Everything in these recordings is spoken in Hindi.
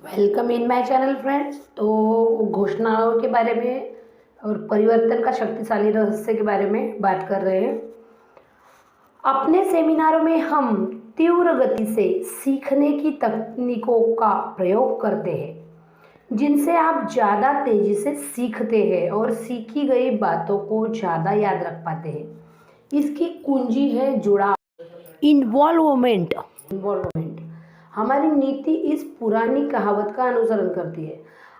Welcome in my channel friends. तो घोषणाओं के बारे में और परिवर्तन का शक्तिशाली रहस्य के बारे में बात कर रहे हैं। अपने सेमिनारों में हम तीव्र गति से सीखने की तकनीकों का प्रयोग करते हैं जिनसे आप ज़्यादा तेज़ी से सीखते हैं और सीखी गई बातों को ज़्यादा याद रख पाते हैं। इसकी कुंजी है जुड़ाव, इन्वॉल्वमेंट। हमारी नीति इस पुरानी कहावत का अनुसरण करती है।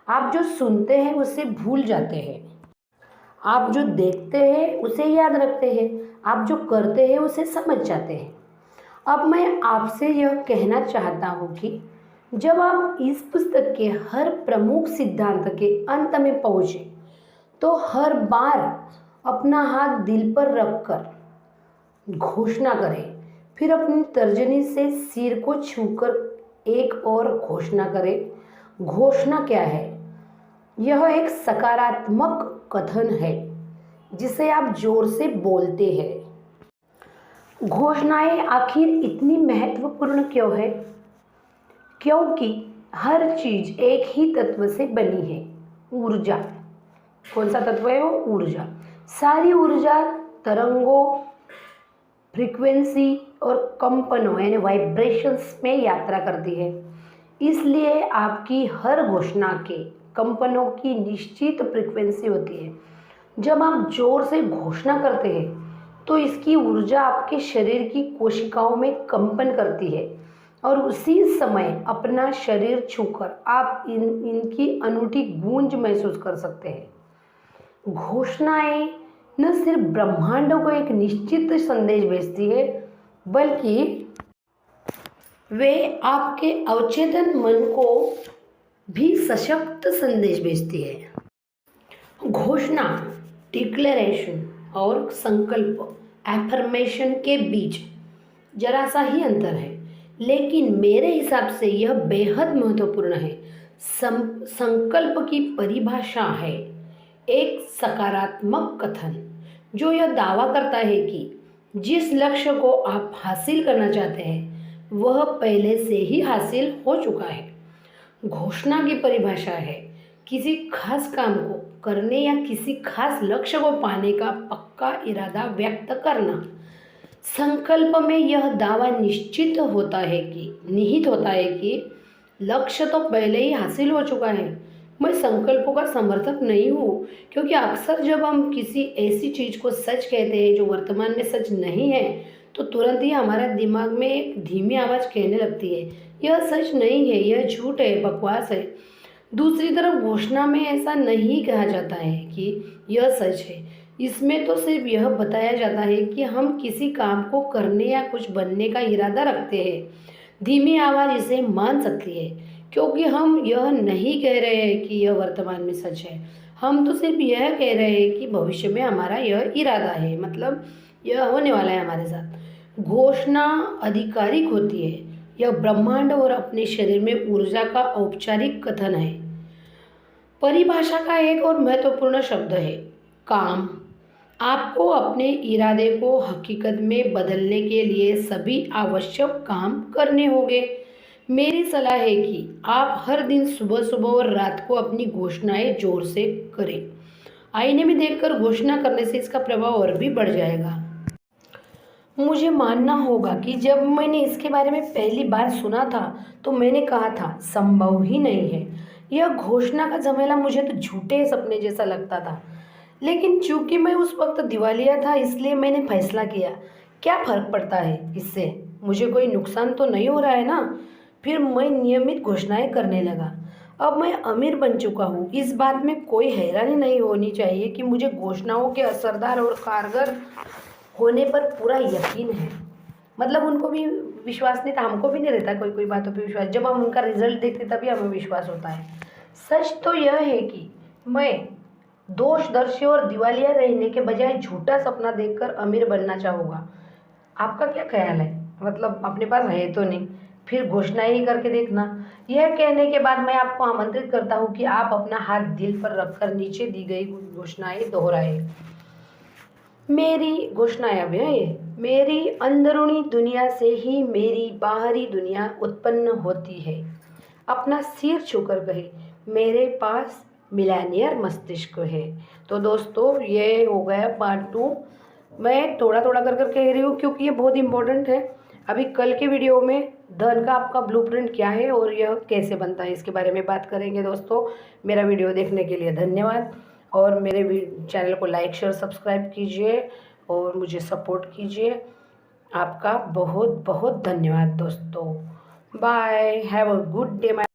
आप जो सुनते हैं उसे भूल जाते हैं, आप जो देखते हैं उसे याद रखते हैं, आप जो करते हैं उसे समझ जाते हैं। अब मैं आपसे यह कहना चाहता हूँ कि जब आप इस पुस्तक के हर प्रमुख सिद्धांत के अंत में पहुँचे तो हर बार अपना हाथ दिल पर रखकर घोषणा करें, फिर अपनी तर्जनी से सिर को छूकर एक और घोषणा करें। घोषणा क्या है? यह एक सकारात्मक कथन है जिसे आप जोर से बोलते हैं। घोषणाएं आखिर इतनी महत्वपूर्ण क्यों है? क्योंकि हर चीज एक ही तत्व से बनी है, ऊर्जा। कौन सा तत्व है वो? ऊर्जा। सारी ऊर्जा तरंगों, फ्रीक्वेंसी और कंपनों यानी वाइब्रेशंस में यात्रा करती है। इसलिए आपकी हर घोषणा के कंपनों की निश्चित फ्रीक्वेंसी होती है। जब आप जोर से घोषणा करते हैं तो इसकी ऊर्जा आपके शरीर की कोशिकाओं में कंपन करती है और उसी समय अपना शरीर छूकर आप इनकी अनूठी गूंज महसूस कर सकते हैं। घोषणाएं न सिर्फ ब्रह्मांड को एक निश्चित संदेश भेजती है, बल्कि वे आपके अवचेतन मन को भी सशक्त संदेश भेजती है। घोषणा, डिक्लेरेशन और संकल्प, एफर्मेशन के बीच जरा सा ही अंतर है, लेकिन मेरे हिसाब से यह बेहद महत्वपूर्ण है। संकल्प की परिभाषा है एक सकारात्मक कथन जो यह दावा करता है कि जिस लक्ष्य को आप हासिल करना चाहते हैं वह पहले से ही हासिल हो चुका है। घोषणा की परिभाषा है किसी खास काम को करने या किसी खास लक्ष्य को पाने का पक्का इरादा व्यक्त करना। संकल्प में यह दावा निहित होता है कि लक्ष्य तो पहले ही हासिल हो चुका है। मैं संकल्पों का समर्थक नहीं हूँ, क्योंकि अक्सर जब हम किसी ऐसी चीज़ को सच कहते हैं जो वर्तमान में सच नहीं है तो तुरंत ही हमारा दिमाग में एक धीमी आवाज़ कहने लगती है, यह सच नहीं है, यह झूठ है, बकवास है। दूसरी तरफ घोषणा में ऐसा नहीं कहा जाता है कि यह सच है। इसमें तो सिर्फ यह बताया जाता है कि हम किसी काम को करने या कुछ बनने का इरादा रखते हैं। धीमी आवाज़ इसे मान सकती है, क्योंकि हम यह नहीं कह रहे हैं कि यह वर्तमान में सच है। हम तो सिर्फ यह कह रहे हैं कि भविष्य में हमारा यह इरादा है, मतलब यह होने वाला है हमारे साथ। घोषणा आधिकारिक होती है। यह ब्रह्मांड और अपने शरीर में ऊर्जा का औपचारिक कथन है। परिभाषा का एक और महत्वपूर्ण शब्द है काम। आपको अपने इरादे को हकीकत में बदलने के लिए सभी आवश्यक काम करने होंगे। मेरी सलाह है कि आप हर दिन सुबह सुबह और रात को अपनी घोषणाएं जोर से करें। आईने में देखकर घोषणा करने से इसका प्रभाव और भी बढ़ जाएगा। मुझे मानना होगा कि जब मैंने इसके बारे में पहली बार सुना था तो मैंने कहा था संभव ही नहीं है। यह घोषणा का झमेला मुझे तो झूठे सपने जैसा लगता था। लेकिन चूंकि मैं उस वक्त दिवालिया था, इसलिए मैंने फैसला किया, क्या फ़र्क पड़ता है इससे, मुझे कोई नुकसान तो नहीं हो रहा है ना। फिर मैं नियमित घोषणाएं करने लगा। अब मैं अमीर बन चुका हूँ। इस बात में कोई हैरानी नहीं होनी चाहिए कि मुझे घोषणाओं के असरदार और कारगर होने पर पूरा यकीन है। मतलब उनको भी विश्वास नहीं था, हमको भी नहीं रहता कोई कोई बातों पे विश्वास। जब हम उनका रिजल्ट देखते तभी हमें विश्वास होता है। सच तो यह है कि मैं दोषदर्शी और दिवालिया रहने के बजाय झूठा सपना देखकर अमीर बनना चाहूँगा। आपका क्या ख्याल है? मतलब अपने पास है तो नहीं, फिर घोषणा ही करके देखना। यह कहने के बाद मैं आपको आमंत्रित करता हूँ कि आप अपना हाथ दिल पर रखकर नीचे दी गई घोषणाएं दोहराएं। मेरी घोषणाएं अब है ये, मेरी अंदरूनी दुनिया से ही मेरी बाहरी दुनिया उत्पन्न होती है। अपना सिर छूकर कहे मेरे पास मिलेनियर मस्तिष्क है। तो दोस्तों ये हो गया पार्ट 2। मैं थोड़ा थोड़ा कर कह रही हूँ क्योंकि ये बहुत इंपॉर्टेंट है। अभी कल के वीडियो में धन का आपका ब्लूप्रिंट क्या है और यह कैसे बनता है इसके बारे में बात करेंगे। दोस्तों मेरा वीडियो देखने के लिए धन्यवाद और मेरे चैनल को लाइक शेयर सब्सक्राइब कीजिए और मुझे सपोर्ट कीजिए। आपका बहुत बहुत धन्यवाद दोस्तों। Bye, have a good day.